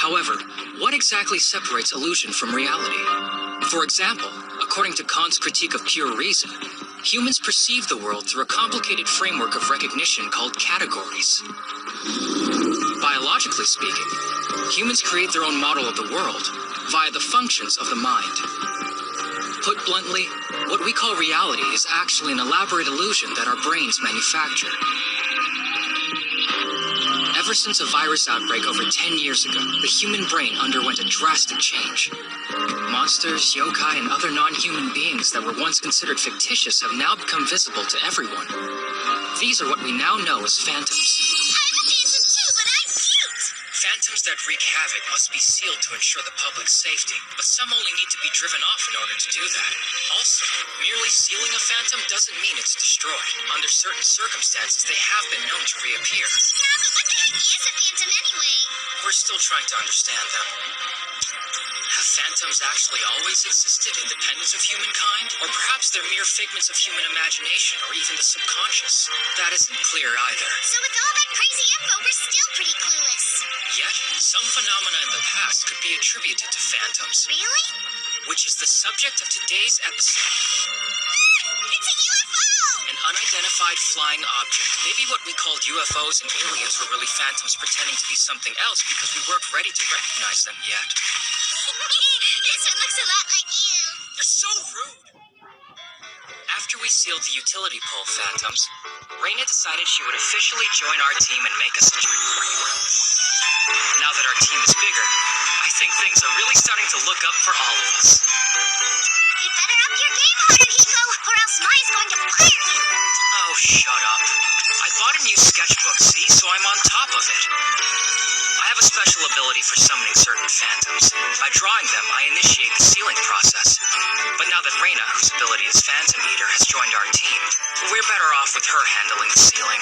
However, what exactly separates illusion from reality? For example, according to Kant's critique of pure reason, humans perceive the world through a complicated framework of recognition called categories. Biologically speaking, humans create their own model of the world via the functions of the mind. Put bluntly, what we call reality is actually an elaborate illusion that our brains manufacture. Ever since a virus outbreak over 10 years ago, the human brain underwent a drastic change. Monsters, yokai, and other non-human beings that were once considered fictitious have now become visible to everyone. These are what we now know as phantoms. Phantoms that wreak havoc must be sealed to ensure the public's safety, but some only need to be driven off in order to do that. Also, merely sealing a phantom doesn't mean it's destroyed. Under certain circumstances, they have been known to reappear. Yeah, but what the heck is a phantom anyway? We're still trying to understand them. Have phantoms actually always existed independent of humankind? Or perhaps they're mere figments of human imagination or even the subconscious? That isn't clear either. So with all that crazy info, we're still pretty clueless. Yet, some phenomena in the past could be attributed to phantoms. Really? Which is the subject of today's episode. It's a UFO! An unidentified flying object. Maybe what we called UFOs and aliens were really phantoms pretending to be something else because we weren't ready to recognize them yet. This one looks a lot like you. You're so rude! After we sealed the utility pole phantoms, Reina decided she would officially join our team and make us... Now that our team is bigger, I think things are really starting to look up for all of us. You better up your game, Haruhiko, or else Mai's going to fire you. Oh, shut up. I bought a new sketchbook, see, so I'm on top of it. I have a special ability for summoning certain phantoms. By drawing them, I initiate the sealing process. But now that Reina, whose ability is Phantom Eater, has joined our team, we're better off with her handling the sealing.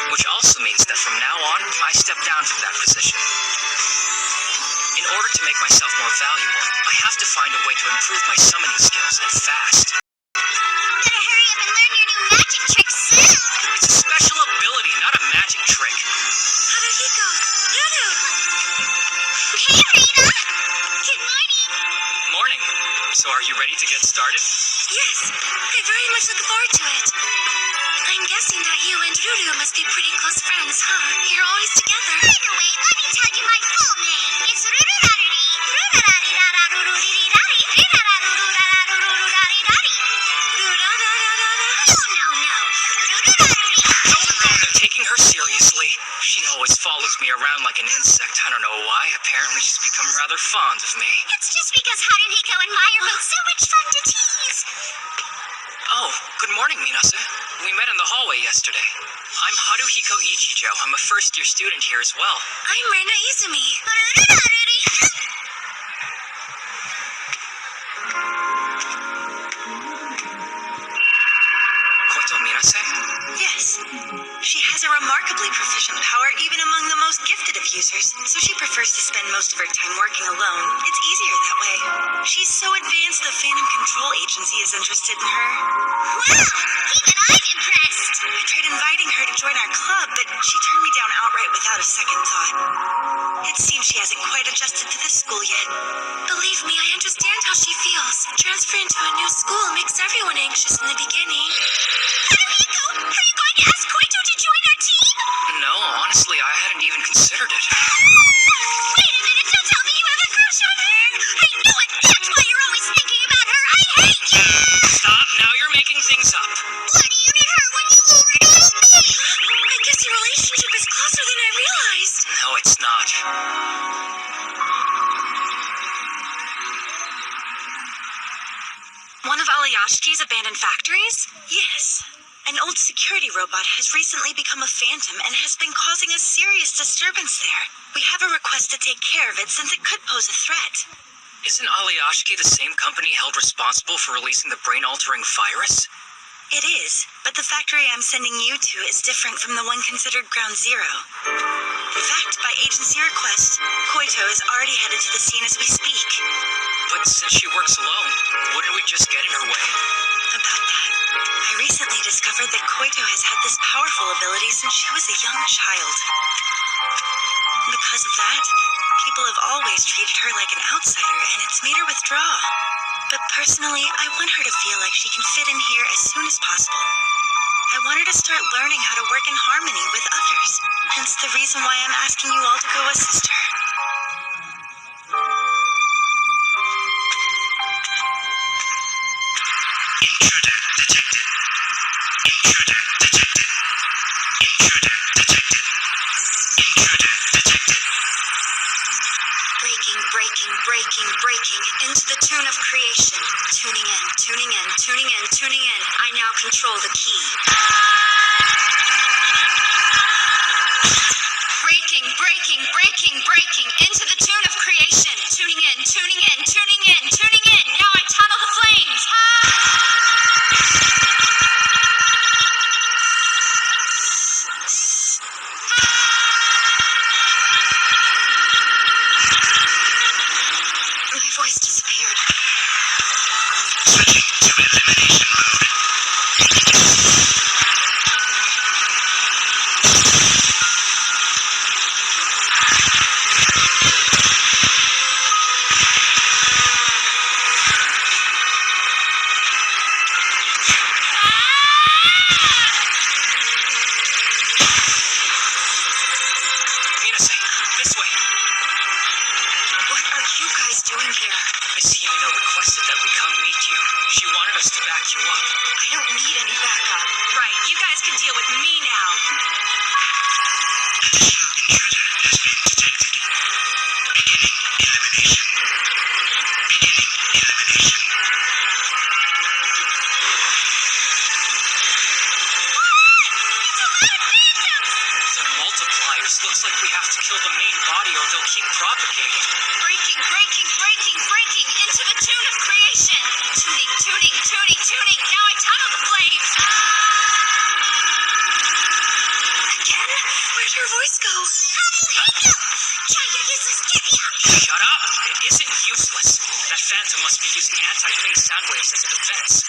Which also means that from now on, I step down from that position. In order to make myself more valuable, I have to find a way to improve my summoning skills, and fast. Better hurry up and learn your new magic trick soon. It's a special ability, not a magic trick. Haruhiko, Ruru. Hey, Reina. Good morning. Morning. So are you ready to get started? Yes, I very much look forward to it. I'm guessing that you and Ruru must be pretty close friends, huh? You're always together. By the way, let me tell you my full name. It's Rururaruri. Rurararirarururirari. Rirararururararururari. Rurarararara. No. Rururaruri. Don't bother taking her seriously. She always follows me around like an insect. I don't know why. Apparently she's become rather fond of me. It's just because Haruhiko and Mai are both so much fun to tease. Oh, good morning, Minase. We met in the hallway yesterday. I'm Haruhiko Ichijo. I'm a first-year student here as well. I'm Reina Izumi. Rururaruri. Koito Minase? Yes. She has a remarkably proficient power even among the most gifted of users, so she prefers to spend most of her time working alone. It's easier that way. She's so advanced the Phantom Control Agency is interested in her. Wow, even I'm impressed. I tried inviting her to join our club, but she turned me down outright without a second thought. It seems she hasn't quite adjusted to this school yet. Believe me, I understand how she feels. Transferring to a new school makes everyone anxious in the beginning. Haruhiko, are you going to ask Koito to join our team? No, honestly, I hadn't even considered it. Wait a minute, don't tell me you have a crush on her. I knew it. That's why you're always thinking about her. I hate you. Stop, now you're making things up. Why do you need her when you already have me? I guess your relationship is closer than I realized. No, it's not. One of Aliyashiki's abandoned factories? Yes. An old security robot has recently become a phantom and has been causing a serious disturbance there. We have a request to take care of it since it could pose a threat. Isn't Aliyashiki the same company held responsible for releasing the brain-altering virus? It is, but the factory I'm sending you to is different from the one considered Ground Zero. In fact, by agency request, Koito is already headed to the scene as we speak. But since she works alone, wouldn't we just get in her way? About that, I recently discovered that Koito has had this powerful ability since she was a young child. Because of that, people have always treated her like an outsider, and it's made her withdraw. But personally, I want her to feel like she can fit in here as soon as possible. I want her to start learning how to work in harmony with others. Hence the reason why I'm asking you all to go assist her. Intruder detected. Intruder detected. Intruder detected. Intruder detected. Breaking into the tune of creation. Tuning in. I now control the key. Breaking into the tune of creation. Tuning in. Now I tunnel the flames. My voice disappeared. Switching to elimination mode. Minase, this way. What are you guys doing here? Miss Himeno requested that we come meet you. She wanted us to back you up. I don't need any backup. Right, you guys can deal with me now. Additional intruder has been detected. Beginning elimination. Beginning elimination. The multipliers. Looks like we have to kill the main body or they'll keep propagating. Breaking into the tune of creation. Tuning. Now I tunnel the flames. Again? Where'd her voice go? Shut up! It isn't useless. That phantom must be using anti-phase sound waves as a defense.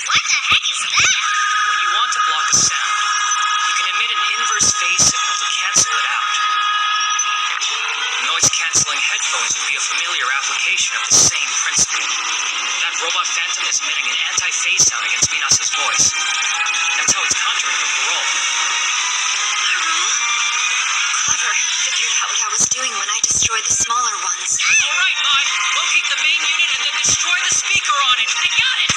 What the heck is that? When you want to block a sound, you can emit an inverse phase signal to cancel it out. Noise-canceling headphones would be a familiar application of the same principle. That robot phantom is emitting an anti-phase sound against Minase's voice. That's how it's conjuring the parole. Clever. Figured out what I was doing when I destroyed the smaller ones. All right, Maud. Locate the main unit and then destroy the speaker on it. I got it!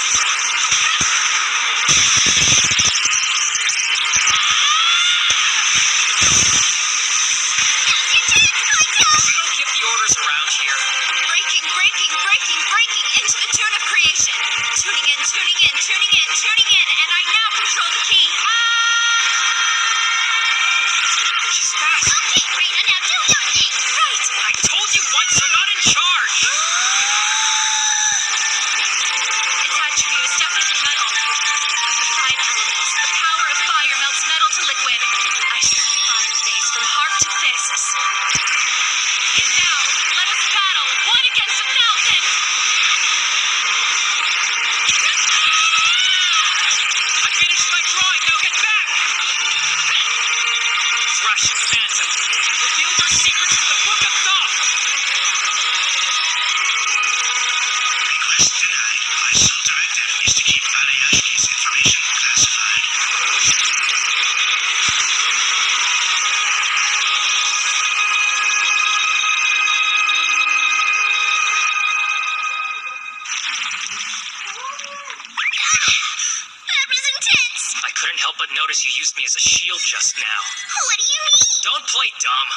We don't give the orders around here. Breaking into the tune of creation. Tuning in, and I now control the key. She's fast. Okay, Reina, now do your thing. Right. I told you once you're not in charge. Its attribute is definitely metal. Of the 5 elements, the power of fire melts metal to liquid. I share the fire phase from heart to fists. And now, let us battle, 1 against 1,000. I finished my drawing. Now get back. Thrashing phantom. Reveal your secrets to the Book of Thought. Request denied. My sole directive is to keep Arayashi's information classified. That was intense. I couldn't help but notice you used me as a shield just now. What do you mean? Don't play dumb.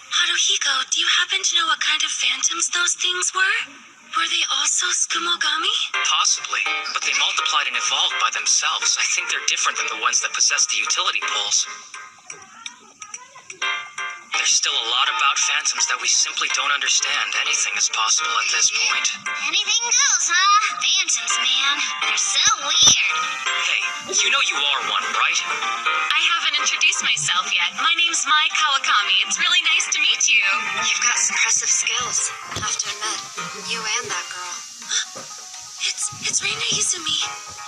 Haruhiko, do you happen to know what kind of phantoms those things were? Were they also Skumogami? Possibly, but they multiplied and evolved by themselves. I think they're different than the ones that possess the utility poles. There's still a lot about phantoms that we simply don't understand. Anything is possible at this point. Anything goes, huh? Phantoms, man. They're so weird. Hey, you know you are one, right? I haven't introduced myself yet. My name's Mai Kawakami. It's really nice to meet you. You've got impressive skills. Have to admit, you and that girl. It's It's Reina Izumi.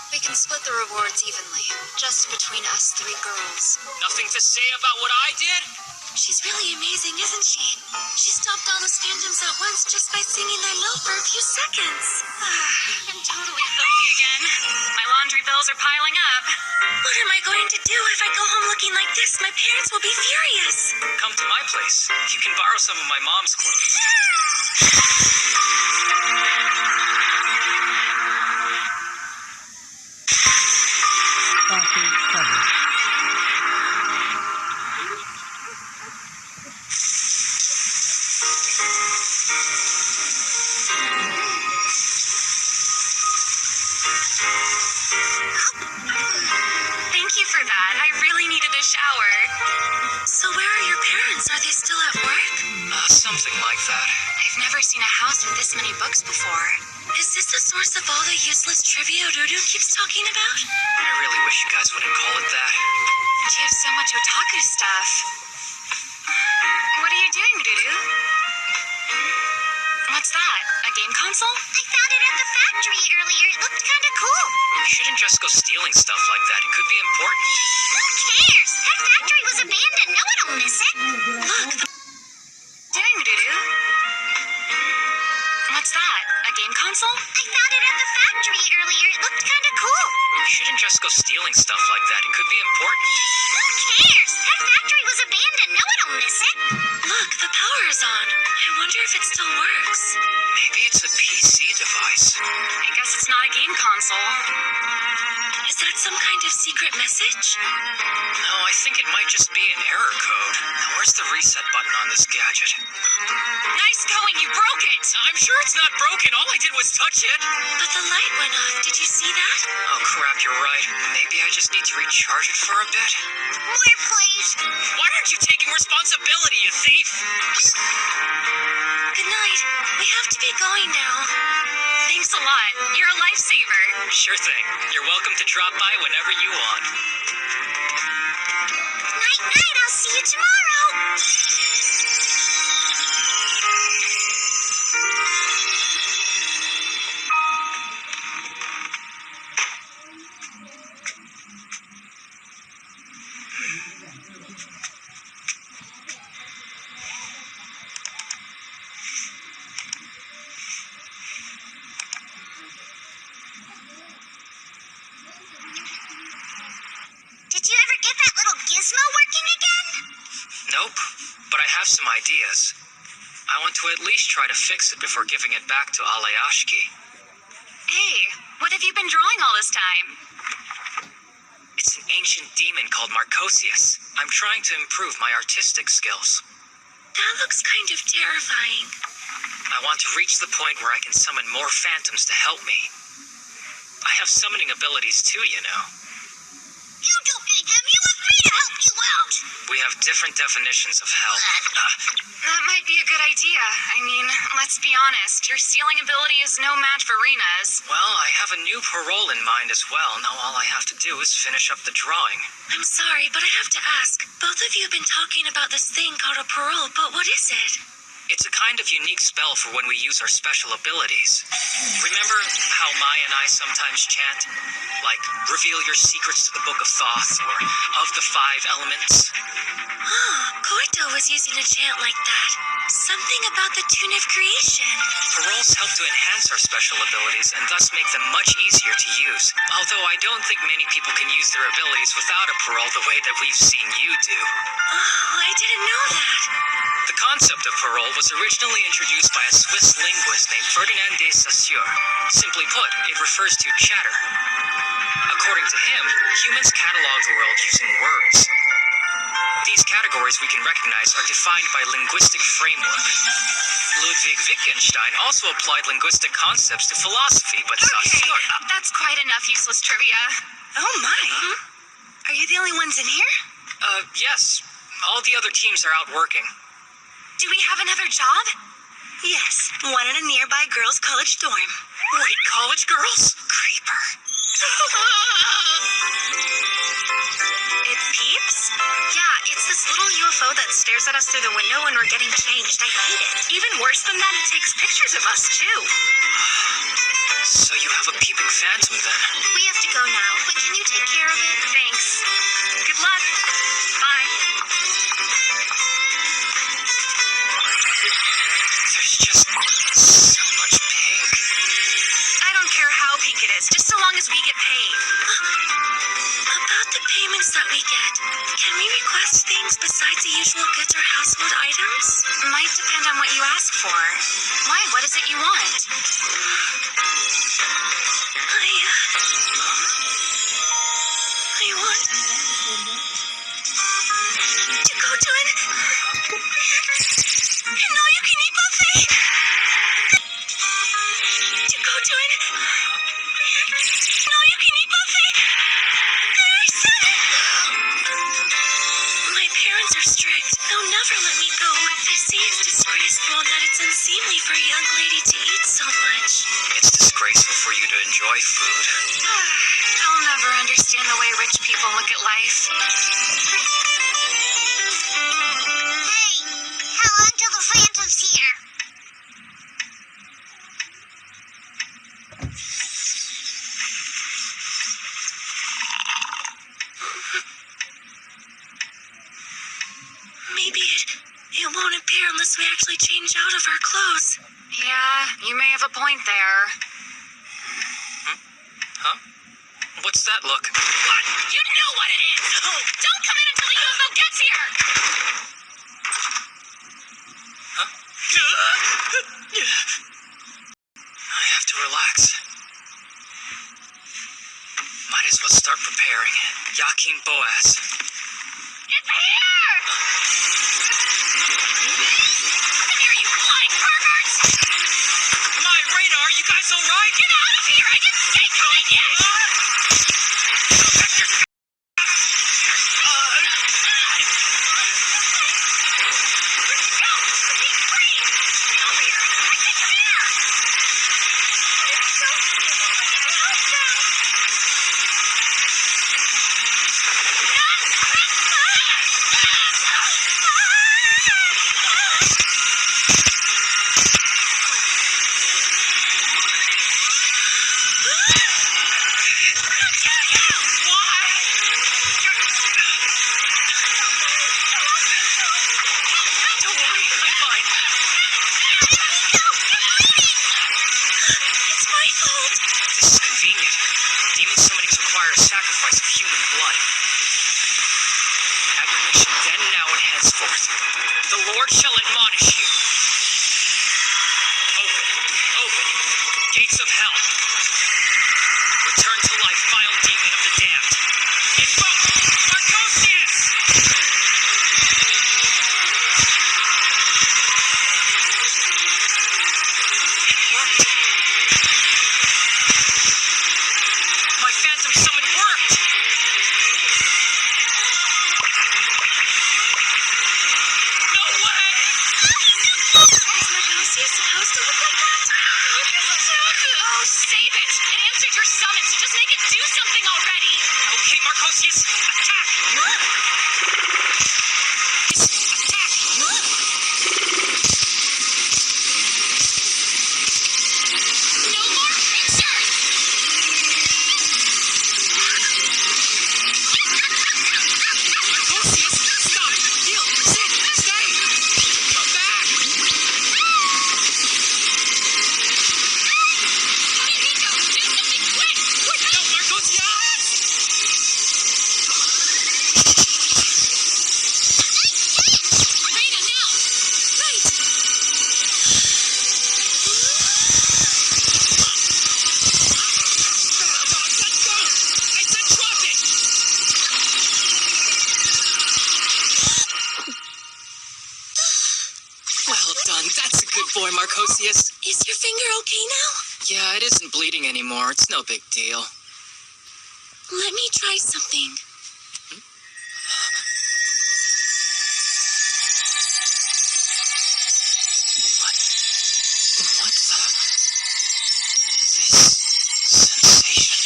We can split the rewards evenly, just between us three girls. Nothing to say about what I did? She's really amazing, isn't she? She stopped all those phantoms at once just by singing their note for a few seconds. I'm totally filthy again. My laundry bills are piling up. What am I going to do if I go home looking like this? My parents will be furious. Come to my place. You can borrow some of my mom's clothes. Thank you for that. I really needed a shower. So where are your parents? Are they still at work? Something like that. I've never seen a house with this many books before. Is this the source of all the useless trivia Ruru keeps talking about? I really wish you guys wouldn't call it that. But you have so much otaku stuff. What are you doing, Ruru? What's that? A game console? I found it at the factory earlier. It looked kind of cool. You shouldn't just go stealing stuff like that. It could be important. Who cares? That factory was abandoned. No one will miss it. Look, Doing, Ruru? What's that? A game console? I found it at the factory earlier. It looked kind of cool. You shouldn't just go stealing stuff like that. It could be important. Who cares? That factory was abandoned. No one will miss it. Look, the power is on. I wonder if it still works. Maybe it's a PC device. I guess it's not a game console. Is that some kind of secret message? No, I think it might just be an error code. Now, where's the reset button on this gadget? Nice going, you broke it! I'm sure it's not broken. All I did was touch it. But the light went off. Did you see that? Oh, crap, you're right. Maybe I just need to recharge it for a bit. More, please. Why aren't you taking responsibility, you thief? Good night. We have to be going now. Thanks a lot. You're a lifesaver. Sure thing. You're welcome to drop by whenever you want. Night, night. I'll see you tomorrow. Did you ever get that little gizmo working again? Nope, but I have some ideas. I want to at least try to fix it before giving it back to Alayashiki. Hey, what have you been drawing all this time? It's an ancient demon called Marcosius. I'm trying to improve my artistic skills. That looks kind of terrifying. I want to reach the point where I can summon more phantoms to help me. I have summoning abilities too, you know. You don't need them. You want me to help you out. We have different definitions of help. That might be a good idea. I mean, let's be honest. Your stealing ability is no match for Rena's. Well, I have a new parole in mind as well. Now all I have to do is finish up the drawing. I'm sorry, but I have to ask. Both of you have been talking about this thing called a parole, but what is it? It's a kind of unique spell for when we use our special abilities. Remember how Mai and I sometimes chant? Like, reveal your secrets to the Book of Thoth, or of the 5 elements? Oh, Koito was using a chant like that. Something about the tune of creation. Paroles help to enhance our special abilities and thus make them much easier to use. Although I don't think many people can use their abilities without a parole the way that we've seen you do. Oh, I didn't know that. The concept of parole was originally introduced by a Swiss linguist named Ferdinand de Saussure. Simply put, it refers to chatter. According to him, humans catalog the world using words. These categories we can recognize are defined by linguistic framework. Ludwig Wittgenstein also applied linguistic concepts to philosophy, but Okay, Saussure... that's quite enough useless trivia. Oh my. Are you the only ones in here? Yes. All the other teams are out working. Do we have another job? Yes, one in a nearby girls' college dorm. Wait, college girls? Creeper. It peeps? Yeah, it's this little UFO that stares at us through the window when we're getting changed. I hate it. Even worse than that, it takes pictures of us, too. So you have a peeping phantom then? We have to go now, but can you take care of it? Thanks. Good luck. Bye. There's just so much pink. I don't care how pink it is, just so long as we get paid. About the payments that we get, can we request things besides the usual goods or household items? Might depend on what you ask for. Why? What is it you want? I want to go to an all-you-can-eat buffet. To go to an all-you-can-eat buffet. There, I said it. My parents are strict. They'll never let me go. They say it's disgraceful and that it's unseemly for a young lady to eat so much. It's disgraceful for you to enjoy food. I'll never understand the way rich people look at life. Hey, how long till the Phantom's here? Maybe it won't appear unless we actually change out of our clothes. Yeah, you may have a point there. Huh? What's that look? What? You know what it is! Don't come in until the UFO gets here! Huh? I have to relax. Might as well start preparing. Yakin Boaz. It's here! Come here, you flying perverts! My radar, you guys alright? Get out of here! I didn't say coming yet! Back here. Don't worry, I'm fine. It's my fault. This is convenient. Demon summonings require a sacrifice of human blood. Admonition then, now, and henceforth. The Lord shall admonish you. Open, open, gates of hell. Return to life, vile demon of the damned. Invoke Arcosius! It worked. My phantom summon worked! No way! Is my Lucy supposed to look like that? Oh, save it! It answered your summon, so just make it do something already! Okay, Marcosius, attack! Attack! No more pictures! Marcosius, stop! Heal! Sit! Stay! Come back! Nico, do something quick! No, Marcosius! Reina, now! Right. Let's go! I said drop it! Well done. That's a good boy, Marcosius. Is your finger okay now? Yeah, it isn't bleeding anymore. It's no big deal. Let me try something. What's this sensation?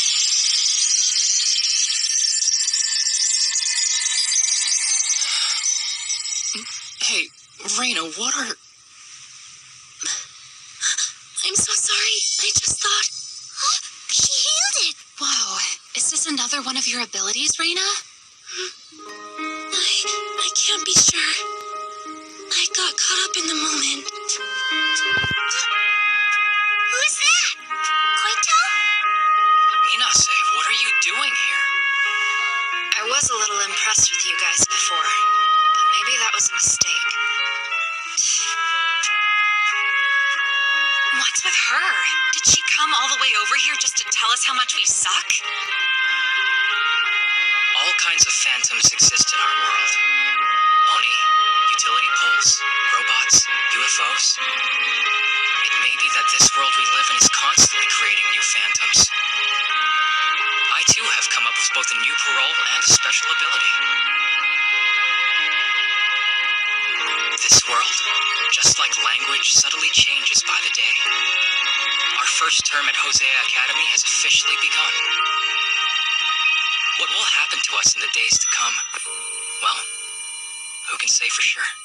Hey, Reina, what are... I'm so sorry. I just thought Is this another one of your abilities, Reina? I can't be sure. I got caught up in the moment. Who's that? Koito? Minase, what are you doing here? I was a little impressed with you guys before, but maybe that was a mistake. What's with her? Did she come all the way over here just to tell us how much we suck? All kinds of phantoms exist in our world. Oni, utility poles, robots, UFOs. It may be that this world we live in is constantly creating new phantoms. I too have come up with both a new parole and a special ability. This world, just like language, subtly changes by the day. Our first term at Hosea Academy has officially begun. What will happen to us in the days to come? Well, who can say for sure?